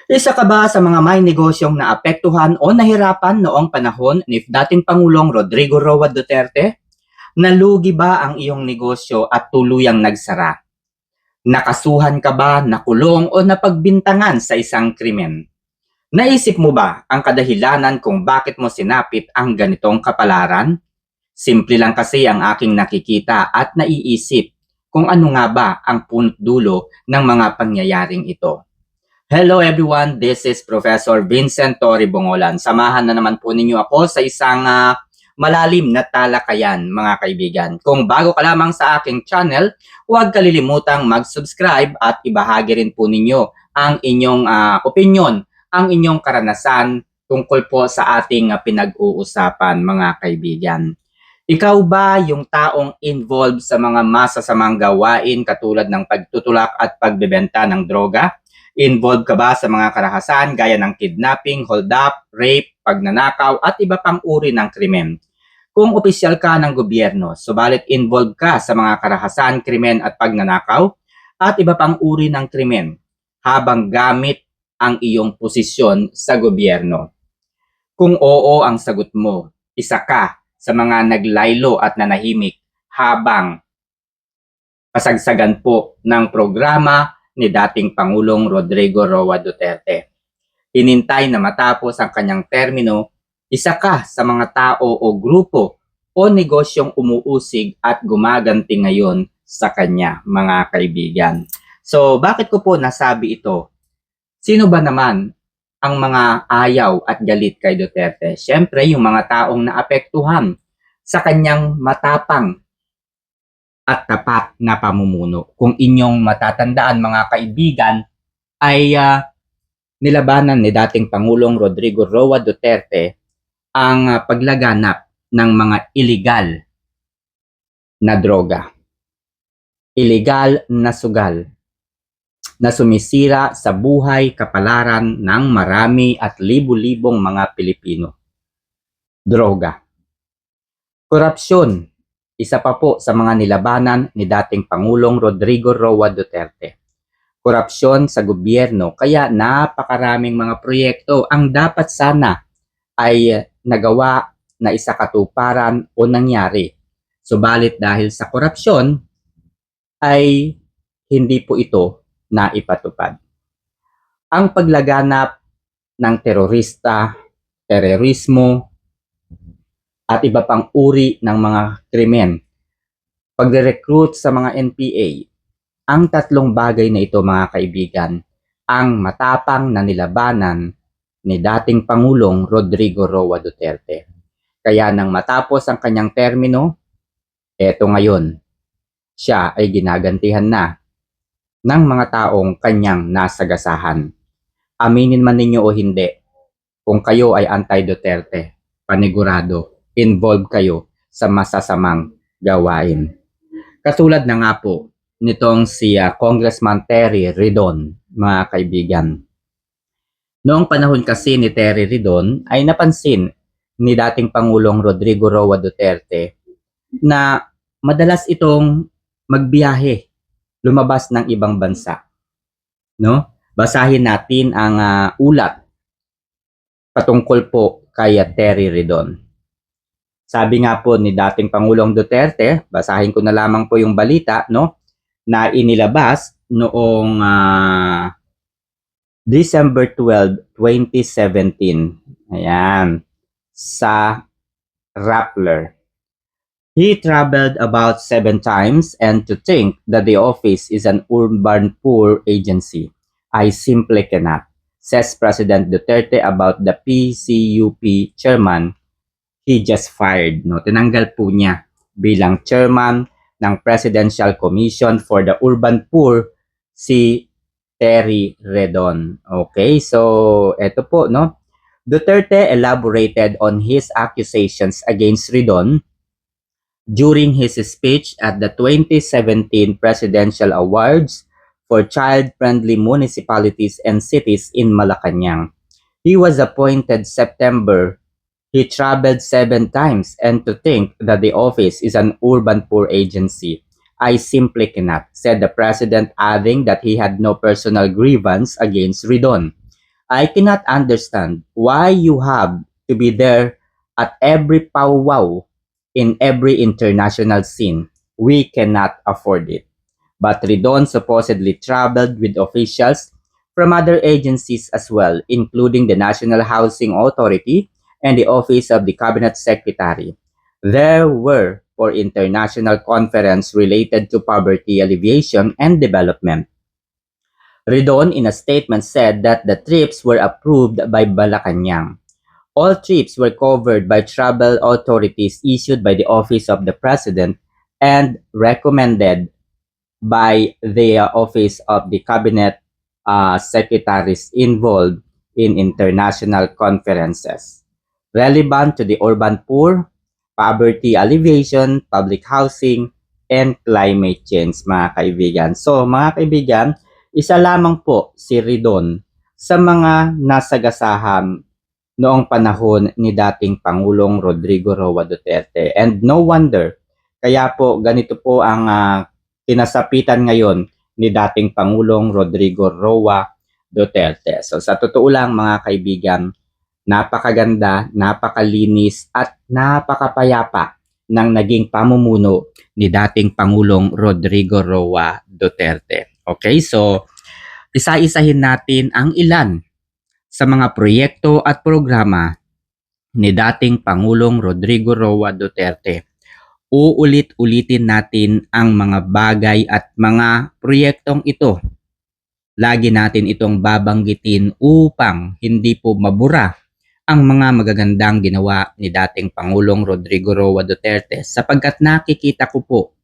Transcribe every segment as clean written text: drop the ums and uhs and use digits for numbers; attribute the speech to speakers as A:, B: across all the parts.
A: Isa ka ba sa mga may negosyong naapektuhan o nahirapan noong panahon ni dating Pangulong Rodrigo Roa Duterte? Nalugi ba ang iyong negosyo at tuluyang nagsara? Nakasuhan ka ba, nakulong o napagbintangan sa isang krimen? Naisip mo ba ang kadahilanan kung bakit mo sinapit ang ganitong kapalaran? Simple lang kasi ang aking nakikita at naiisip kung ano nga ba ang punot dulo ng mga pangyayaring ito. Hello everyone, this is Professor Vincent Torre Bongolan. Samahan na naman po ninyo ako sa isang malalim na talakayan mga kaibigan. Kung bago ka lamang sa aking channel, huwag kalilimutang mag-subscribe at ibahagi rin po ninyo ang inyong opinion, ang inyong karanasan tungkol po sa ating pinag-uusapan mga kaibigan. Ikaw ba yung taong involved sa mga masasamang gawain katulad ng pagtutulak at pagbebenta ng droga? Involved ka ba sa mga karahasan gaya ng kidnapping, hold-up, rape, pagnanakaw at iba pang uri ng krimen? Kung opisyal ka ng gobyerno, subalit involved ka sa mga karahasan, krimen at pagnanakaw at iba pang uri ng krimen habang gamit ang iyong posisyon sa gobyerno. Kung oo ang sagot mo, isa ka sa mga naglaylo at nanahimik habang kasagsagan po ng programa ni dating Pangulong Rodrigo Roa Duterte. Hinintay na matapos ang kanyang termino, isa ka sa mga tao o grupo o negosyong umuusig at gumaganti ngayon sa kanya, mga kaibigan. So, bakit ko po nasabi ito? Sino ba naman ang mga ayaw at galit kay Duterte? Siyempre, yung mga taong naapektuhan sa kanyang matapang at tapat na pamumuno. Kung inyong matatandaan mga kaibigan, ay nilabanan ni dating Pangulong Rodrigo Roa Duterte ang paglaganap ng mga illegal na droga. Illegal na sugal na sumisira sa buhay kapalaran ng marami at libu-libong mga Pilipino. Droga. Korupsyon, isa pa po sa mga nilabanan ni dating Pangulong Rodrigo Roa Duterte. Korupsyon sa gobyerno, kaya napakaraming mga proyekto ang dapat sana ay nagawa na isakatuparan o nangyari. Subalit dahil sa korupsyon ay hindi po ito naipatupad. Ang paglaganap ng terorismo, at iba pang uri ng mga krimen, pagre-recruit sa mga NPA, ang tatlong bagay na ito mga kaibigan, ang matapang na nilabanan ni dating Pangulong Rodrigo Roa Duterte. Kaya nang matapos ang kanyang termino, eto ngayon, siya ay ginagantihan na ng mga taong kanyang nasagasahan. Aminin man ninyo o hindi, kung kayo ay anti-Duterte, panigurado, involved kayo sa masasamang gawain. Katulad na nga po nitong si Congressman Terry Ridon, mga kaibigan. Noong panahon kasi ni Terry Ridon ay napansin ni dating Pangulong Rodrigo Roa Duterte na madalas itong magbiyahe, lumabas ng ibang bansa. No? Basahin natin ang ulat patungkol po kay Terry Ridon. Sabi nga po ni dating Pangulong Duterte, basahin ko na lamang po yung balita, no, na inilabas noong December 12, 2017. Ayan, sa Rappler. He traveled about 7 times, and to think that the office is an urban poor agency, I simply cannot, says President Duterte about the PCUP chairman he just fired. No? Tinanggal po niya bilang chairman ng Presidential Commission for the Urban Poor si Terry Redon. Okay, so eto po, no? Duterte elaborated on his accusations against Redon during his speech at the 2017 Presidential Awards for Child-Friendly Municipalities and Cities in Malacanang. He was appointed September. He traveled 7 times, and to think that the office is an urban poor agency, I simply cannot, said the president, adding that he had no personal grievance against Ridon. I cannot understand why you have to be there at every powwow in every international scene. We cannot afford it. But Ridon supposedly traveled with officials from other agencies as well, including the National Housing Authority and the Office of the Cabinet Secretary. There were for international conference related to poverty alleviation and development. Ridon in a statement said that the trips were approved by Malacanang. All trips were covered by travel authorities issued by the Office of the President and recommended by the Office of the Cabinet Secretaries involved in international conferences relevant to the urban poor, poverty alleviation, public housing, and climate change, mga kaibigan. So, mga kaibigan, isa lamang po si Ridon sa mga nasagasahan noong panahon ni dating Pangulong Rodrigo Roa Duterte. And no wonder, kaya po ganito po ang kinasapitan ngayon ni dating Pangulong Rodrigo Roa Duterte. So sa totoo lang mga kaibigan, napakaganda, napakalinis at napakapayapa ng naging pamumuno ni dating Pangulong Rodrigo Roa Duterte. Okay, so isa-isahin natin ang ilan sa mga proyekto at programa ni dating Pangulong Rodrigo Roa Duterte. Uulit-ulitin natin ang mga bagay at mga proyektong ito. Lagi natin itong babanggitin upang hindi po mabura ang mga magagandang ginawa ni dating Pangulong Rodrigo Roa Duterte sapagkat nakikita ko po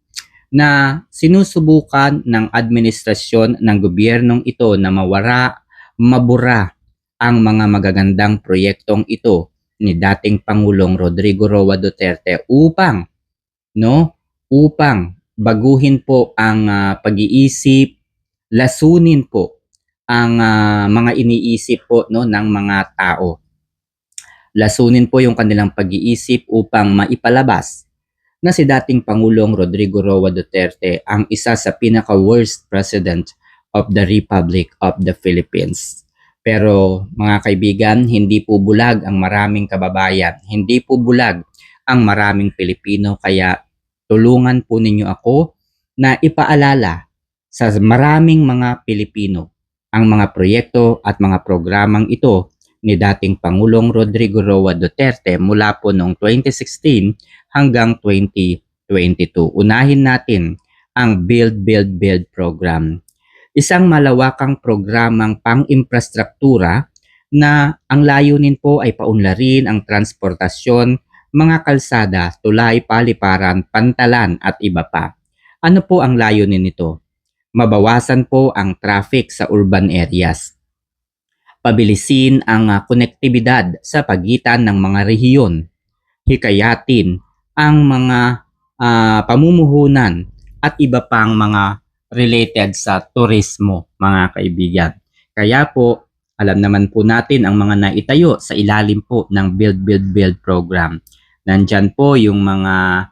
A: na sinusubukan ng administrasyon ng gobyernong ito na mabura ang mga magagandang proyektong ito ni dating Pangulong Rodrigo Roa Duterte upang baguhin po ang pag-iisip, lasunin po ang mga iniisip po ng mga tao. Lasunin po yung kanilang pag-iisip upang maipalabas na si dating Pangulong Rodrigo Roa Duterte ang isa sa pinaka-worst president of the Republic of the Philippines. Pero mga kaibigan, hindi po bulag ang maraming kababayan, hindi po bulag ang maraming Pilipino, kaya tulungan po ninyo ako na ipaalala sa maraming mga Pilipino ang mga proyekto at mga programang ito ni dating Pangulong Rodrigo Roa Duterte mula po noong 2016 hanggang 2022. Unahin natin ang Build, Build, Build program. Isang malawakang programang pang-infrastruktura na ang layunin po ay paunlarin ang transportasyon, mga kalsada, tulay, paliparan, pantalan at iba pa. Ano po ang layunin nito? Mabawasan po ang traffic sa urban areas. Pabilisin ang konektibidad sa pagitan ng mga rehiyon. Hikayatin ang mga pamumuhunan at iba pang mga related sa turismo, mga kaibigan. Kaya po, alam naman po natin ang mga naitayo sa ilalim po ng Build, Build, Build program. Nandyan po yung mga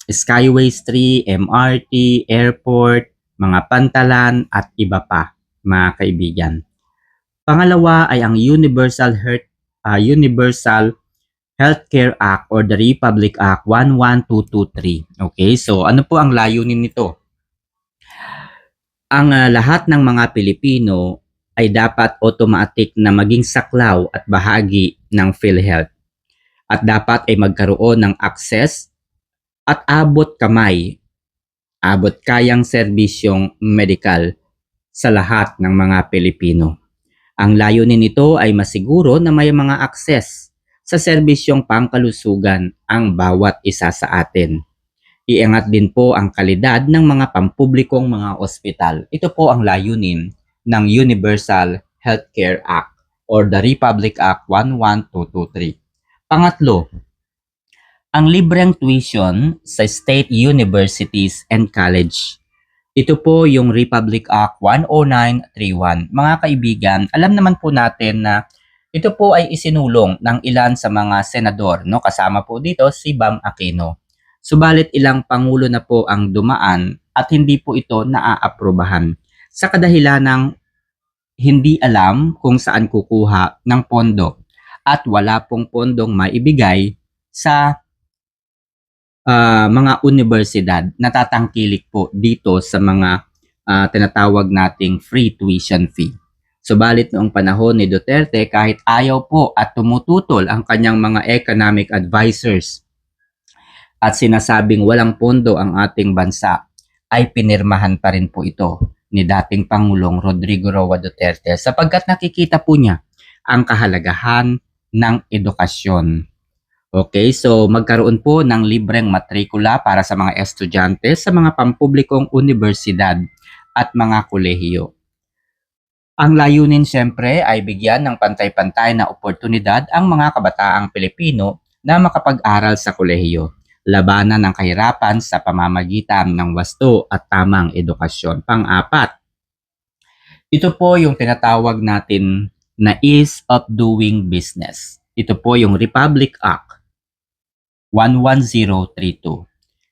A: Skyways 3, MRT, airport, mga pantalan at iba pa, mga kaibigan. Pangalawa ay ang Universal Healthcare Act or the Republic Act 11223. Okay, so ano po ang layunin nito? Ang lahat ng mga Pilipino ay dapat automatic na maging saklaw at bahagi ng PhilHealth. At dapat ay magkaroon ng access at abot kayang serbisyong medikal sa lahat ng mga Pilipino. Ang layunin nito ay masiguro na may mga access sa serbisyong pangkalusugan ang bawat isa sa atin. Iangat din po ang kalidad ng mga pampublikong mga ospital. Ito po ang layunin ng Universal Healthcare Act or the Republic Act 11223. Pangatlo, ang libreng tuition sa state universities and college. Ito po yung Republic Act 10931. Mga kaibigan, alam naman po natin na ito po ay isinulong ng ilan sa mga senador, kasama po dito si Bam Aquino. Subalit ilang pangulo na po ang dumaan at hindi po ito naaaprobahan sa kadahilanang hindi alam kung saan kukuha ng pondo at wala pong pondong maibigay sa mga universidad. Natatangkilik po dito sa mga tinatawag nating free tuition fee. Subalit noong panahon ni Duterte, kahit ayaw po at tumututol ang kanyang mga economic advisors at sinasabing walang pondo ang ating bansa, ay pinirmahan pa rin po ito ni dating Pangulong Rodrigo Roa Duterte sapagkat nakikita po niya ang kahalagahan ng edukasyon. Okay, so magkaroon po ng libreng matrikula para sa mga estudyante sa mga pampublikong universidad at mga kolehiyo. Ang layunin siyempre ay bigyan ng pantay-pantay na oportunidad ang mga kabataang Pilipino na makapag-aral sa kolehiyo, labanan ng kahirapan sa pamamagitan ng wasto at tamang edukasyon. Pang-apat, ito po yung tinatawag natin na ease of doing business. Ito po yung Republic Act 11032.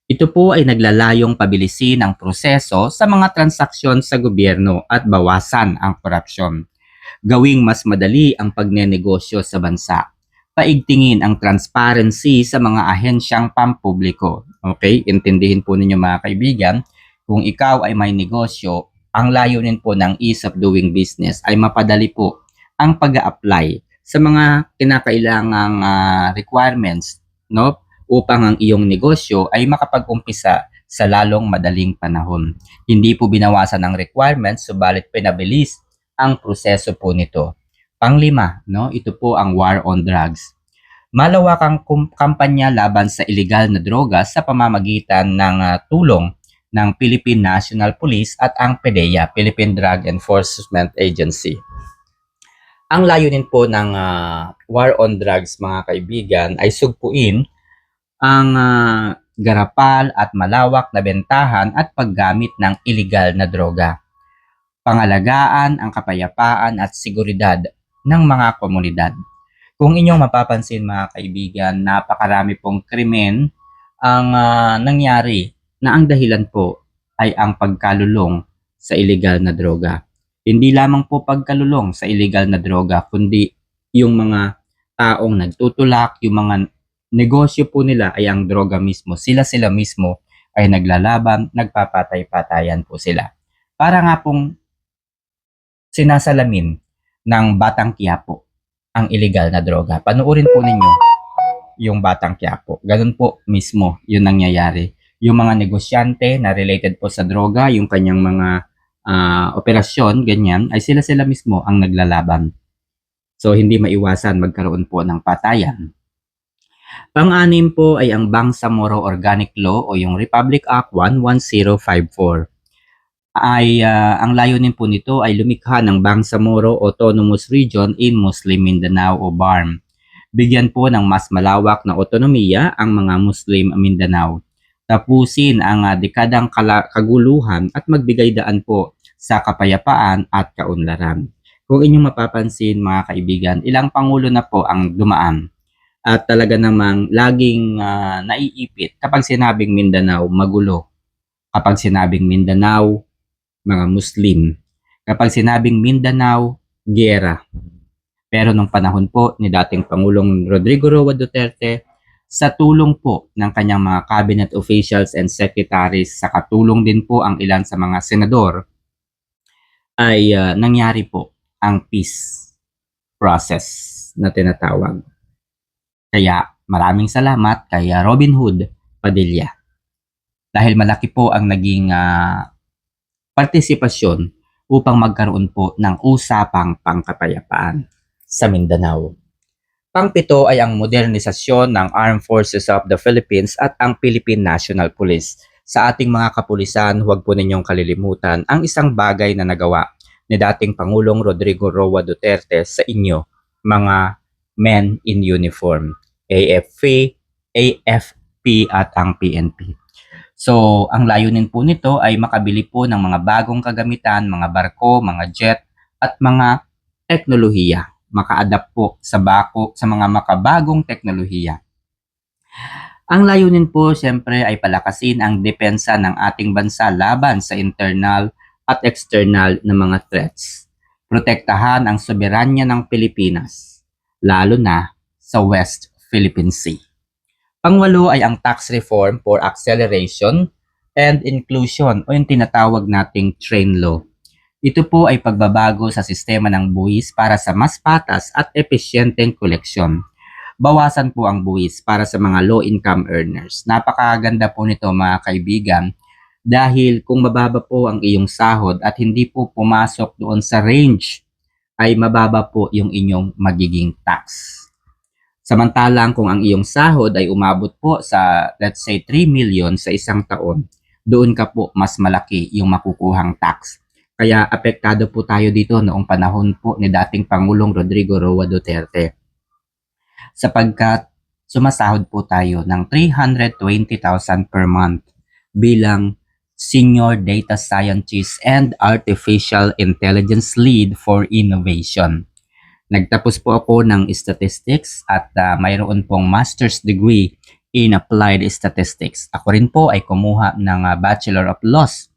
A: Ito po ay naglalayong pabilisin ang proseso sa mga transaksyon sa gobyerno at bawasan ang korupsyon. Gawing mas madali ang pagnenegosyo sa bansa. Paigtingin ang transparency sa mga ahensyang pampubliko. Okay, intindihin po ninyo mga kaibigan, kung ikaw ay may negosyo, ang layunin po ng ease of doing business ay mapadali po ang pag-a-apply sa mga kinakailangang requirements, no? Upang ang iyong negosyo ay makapag-umpisa sa lalong madaling panahon. Hindi po binawasan ang requirements, subalit pinabilis ang proseso po nito. Panglima, no, ito po ang war on drugs. Malawakang kampanya laban sa illegal na droga sa pamamagitan ng tulong ng Philippine National Police at ang PDEA, Philippine Drug Enforcement Agency. Ang layunin po ng war on drugs, mga kaibigan, ay sugpuin ang garapal at malawak na bentahan at paggamit ng illegal na droga. Pangalagaan ang kapayapaan at seguridad ng mga komunidad. Kung inyong mapapansin mga kaibigan, napakarami pong krimen ang nangyari na ang dahilan po ay ang pagkalulong sa illegal na droga. Hindi lamang po pagkalulong sa illegal na droga, kundi yung mga taong nagtutulak, yung mga negosyo po nila ay ang droga mismo. Sila mismo ay naglalaban, nagpapatay-patayan po sila. Para nga pong sinasalamin ng Batang Quiapo ang illegal na droga. Panoorin po ninyo yung Batang Quiapo. Ganun po mismo yung nangyayari. Yung mga negosyante na related po sa droga, yung kanyang mga operasyon, ganyan, ay sila mismo ang naglalaban. So, hindi maiwasan magkaroon po ng patayan. Pang-anim po ay ang Bangsamoro Organic Law o yung Republic Act 11054. Ang layunin po nito ay lumikha ng Bangsamoro Autonomous Region in Muslim Mindanao o BARM. Bigyan po ng mas malawak na otonomiya ang mga Muslim Mindanao. Tapusin ang dekadang kaguluhan at magbigay daan po sa kapayapaan at kaunlaran. Kung inyong mapapansin mga kaibigan, ilang pangulo na po ang dumaan. At talaga namang laging naiipit kapag sinabing Mindanao, magulo. Kapag sinabing Mindanao, mga Muslim. Kapag sinabing Mindanao, giyera. Pero nung panahon po ni dating Pangulong Rodrigo Roa Duterte, sa tulong po ng kanyang mga cabinet officials and secretaries, sa katulong din po ang ilan sa mga senador, ay nangyari po ang peace process na tinatawag. Kaya maraming salamat kay Robin Hood Padilla. Dahil malaki po ang naging partisipasyon upang magkaroon po ng usapang pangkapayapaan sa Mindanao. Pang-pito ay ang modernisasyon ng Armed Forces of the Philippines at ang Philippine National Police. Sa ating mga kapulisan, huwag po ninyong kalilimutan ang isang bagay na nagawa ni dating Pangulong Rodrigo Roa Duterte sa inyo, mga men in uniform. AFP at ang PNP. So, ang layunin po nito ay makabili po ng mga bagong kagamitan, mga barko, mga jet, at mga teknolohiya. Maka-adapt po sa mga makabagong teknolohiya. Ang layunin po, siyempre, ay palakasin ang depensa ng ating bansa laban sa internal at external na mga threats. protektahan ang soberanya ng Pilipinas, lalo na sa West Philippine Sea. Pangwalo ay ang tax reform for acceleration and inclusion o yung tinatawag nating train law. Ito po ay pagbabago sa sistema ng buwis para sa mas patas at epesyenteng koleksyon. Bawasan po ang buwis para sa mga low-income earners. Napakaganda po nito mga kaibigan dahil kung mababa po ang iyong sahod at hindi po pumasok doon sa range, ay mababa po yung inyong magiging tax. Samantalang kung ang iyong sahod ay umabot po sa let's say 3 million sa isang taon, doon ka po mas malaki yung makukuhang tax. Kaya apektado po tayo dito noong panahon po ni dating Pangulong Rodrigo Roa Duterte. Sapagkat sumasahod po tayo ng 320,000 per month bilang Senior Data Scientist and Artificial Intelligence Lead for Innovation. Nagtapos po ako ng statistics at mayroon pong master's degree in applied statistics. Ako rin po ay kumuha ng Bachelor of Laws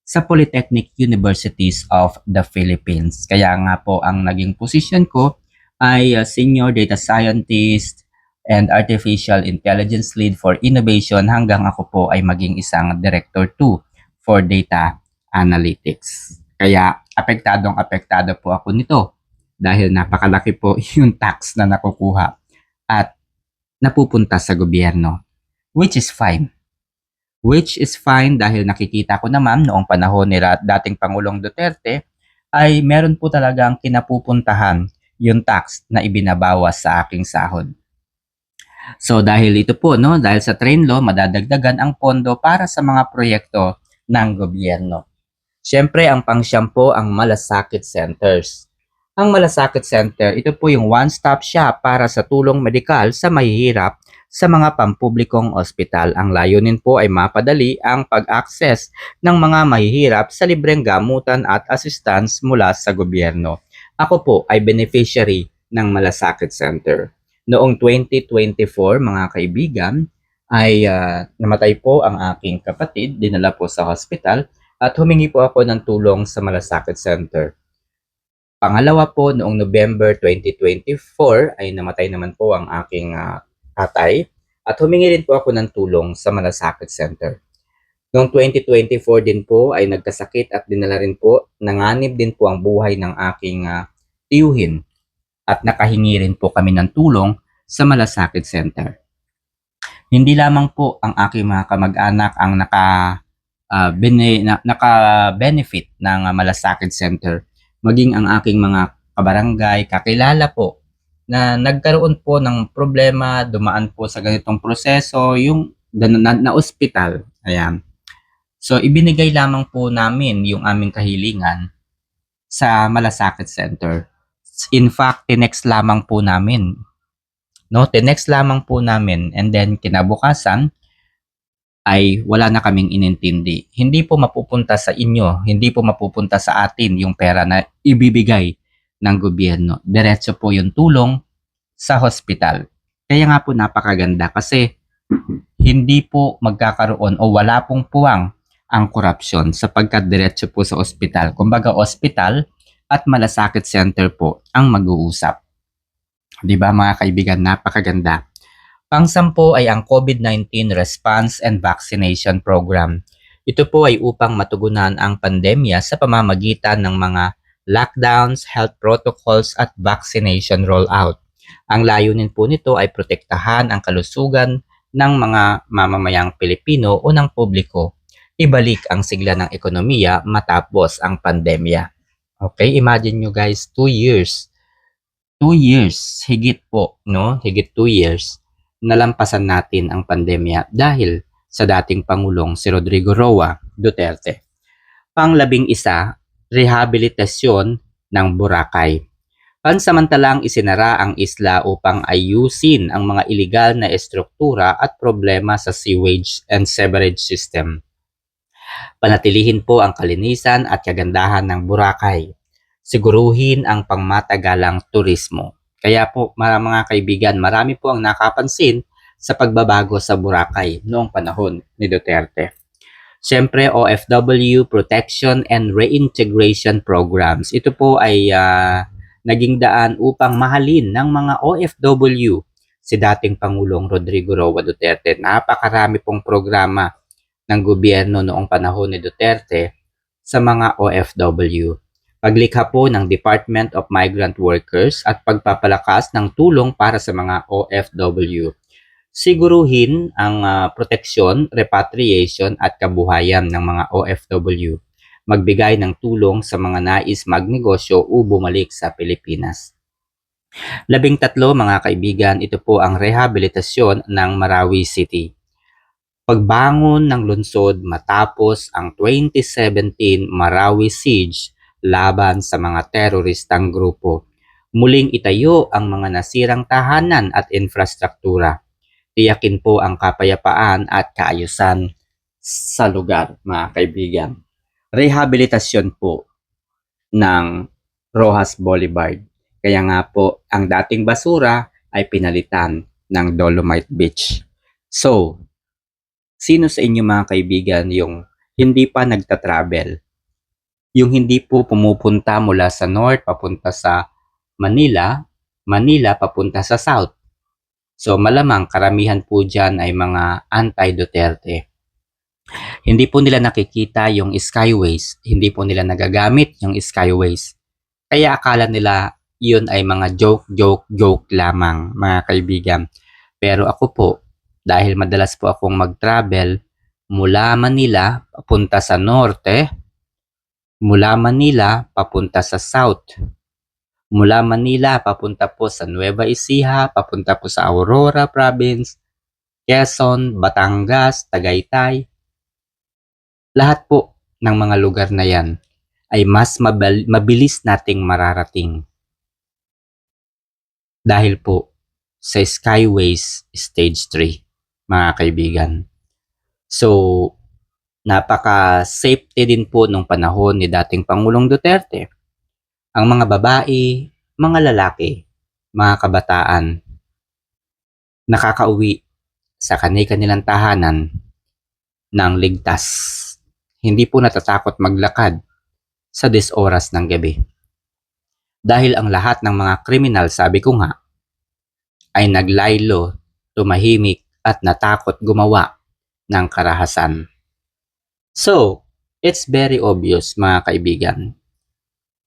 A: sa Polytechnic Universities of the Philippines. Kaya nga po ang naging position ko ay Senior Data Scientist and Artificial Intelligence Lead for Innovation hanggang ako po ay maging isang Director 2 for Data Analytics. Kaya apektado po ako nito dahil napakalaki po yung tax na nakukuha at napupunta sa gobyerno, which is fine. Which is fine dahil nakikita ko naman noong panahon ni dating Pangulong Duterte ay meron po talagang kinapupuntahan yung tax na ibinabawas sa aking sahod. So dahil ito po, no, dahil sa train law, madadagdagan ang pondo para sa mga proyekto ng gobyerno. Siyempre, ang pangsyam po ang malasakit centers. Ang malasakit center, ito po yung one-stop shop para sa tulong medikal sa mahihirap sa mga pampublikong ospital. Ang layunin po ay mapadali ang pag-access ng mga mahihirap sa libreng gamutan at assistance mula sa gobyerno. Ako po ay beneficiary ng Malasakit Center. Noong 2024, mga kaibigan, ay namatay po ang aking kapatid, dinala po sa hospital at humingi po ako ng tulong sa Malasakit Center. Pangalawa po, noong November 2024 ay namatay naman po ang aking tatay at humingi rin po ako ng tulong sa Malasakit Center. Noong 2024 din po ay nagkasakit at dinala rin po, nanganib din po ang buhay ng aking tiyuhin at nakahingi rin po kami ng tulong sa Malasakit Center. Hindi lamang po ang aking mga kamag-anak ang naka-benefit ng Malasakit Center, maging ang aking mga kabarangay, kakilala po na nagkaroon po ng problema, dumaan po sa ganitong proseso, yung na ospital. Ayan. So, ibinigay lamang po namin yung aming kahilingan sa Malasakit Center. In fact, tinext lamang po namin. No, tinext lamang po namin and then kinabukasan ay wala na kaming inintindi. Hindi po mapupunta sa inyo, hindi po mapupunta sa atin yung pera na ibibigay ng gobyerno. Diretso po yung tulong sa hospital. Kaya nga po napakaganda kasi hindi po magkakaroon o wala pong puwang ang korupsyon sapagkat diretso po sa ospital. Kumbaga ospital at Malasakit Center po ang mag-uusap. 'Di ba mga kaibigan, napakaganda. Pang-sampo ay ang COVID-19 Response and Vaccination Program. Ito po ay upang matugunan ang pandemya sa pamamagitan ng mga lockdowns, health protocols at vaccination rollout. Ang layunin po nito ay protektahan ang kalusugan ng mga mamamayang Pilipino o ng publiko. Ibalik ang sigla ng ekonomiya matapos ang pandemya. Okay, imagine nyo guys, 2 years. 2 years, higit po, no? Higit 2 years, nalampasan natin ang pandemya dahil sa dating Pangulong si Rodrigo Roa Duterte. Pang-11, rehabilitasyon ng Boracay. Pansamantalang isinara ang isla upang ayusin ang mga iligal na estruktura at problema sa sewage and sewerage system. Panatilihin po ang kalinisan at kagandahan ng Boracay. Siguruhin ang pangmatagalang turismo. Kaya po mga kaibigan, marami po ang nakapansin sa pagbabago sa Boracay noong panahon ni Duterte. Siyempre, OFW Protection and Reintegration Programs. Ito po ay naging daan upang mahalin ng mga OFW si dating Pangulong Rodrigo Roa Duterte. Napakarami pong programa ng gobyerno noong panahon ni Duterte sa mga OFW. Paglikha po ng Department of Migrant Workers at pagpapalakas ng tulong para sa mga OFW. Siguruhin ang proteksyon, repatriation at kabuhayan ng mga OFW. Magbigay ng tulong sa mga nais magnegosyo o bumalik sa Pilipinas. 13 mga kaibigan, ito po ang rehabilitasyon ng Marawi City. Pagbangon ng lungsod matapos ang 2017 Marawi Siege laban sa mga teroristang grupo. Muling itayo ang mga nasirang tahanan at infrastruktura. Tiyakin po ang kapayapaan at kaayusan sa lugar, mga kaibigan. Rehabilitasyon po ng Roxas Boulevard. Kaya nga po, ang dating basura ay pinalitan ng Dolomite Beach. So, sino sa inyo mga kaibigan yung hindi pa nagta-travel? Yung hindi po pumupunta mula sa north papunta sa Manila, Manila papunta sa south. So malamang karamihan po dyan ay mga anti-Duterte. Hindi po nila nakikita yung skyways, hindi po nila nagagamit yung skyways. Kaya akala nila yun ay mga joke lamang, mga kaibigan. Pero ako po, dahil madalas po akong mag-travel mula Manila papunta sa norte, mula Manila papunta sa south, mula Manila papunta po sa Nueva Ecija, papunta po sa Aurora Province, Quezon, Batangas, Tagaytay. Lahat po ng mga lugar na yan ay mas mabilis nating mararating. Dahil po sa Skyways Stage 3, mga kaibigan. So, napaka-safety din po nung panahon ni dating Pangulong Duterte. Ang mga babae, mga lalaki, mga kabataan, nakakauwi sa kanilang tahanan ng ligtas. Hindi po natatakot maglakad sa 10 oras ng gabi. Dahil ang lahat ng mga kriminal, sabi ko nga, ay naglaylo, tumahimik at natakot gumawa ng karahasan. So, it's very obvious mga kaibigan.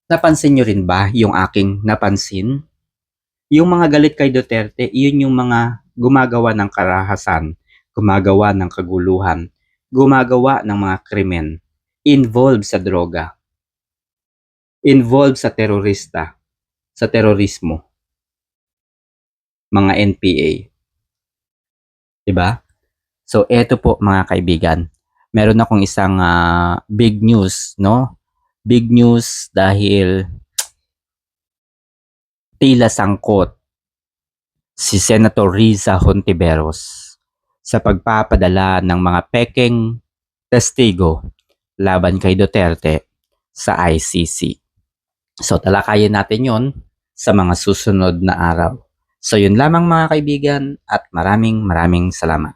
A: Napansin nyo rin ba yung aking napansin? Yung mga galit kay Duterte, yun yung mga gumagawa ng karahasan, gumagawa ng kaguluhan, gumagawa ng mga krimen, involved sa droga, involved sa terorista, sa terorismo, mga NPA. Diba? So, eto po mga kaibigan. Meron akong isang big news, no? Big news dahil tila sangkot si Senator Riza Hontiveros sa pagpapadala ng mga pekeng testigo laban kay Duterte sa ICC. So talakayin natin yon sa mga susunod na araw. So yun lamang mga kaibigan at maraming salamat.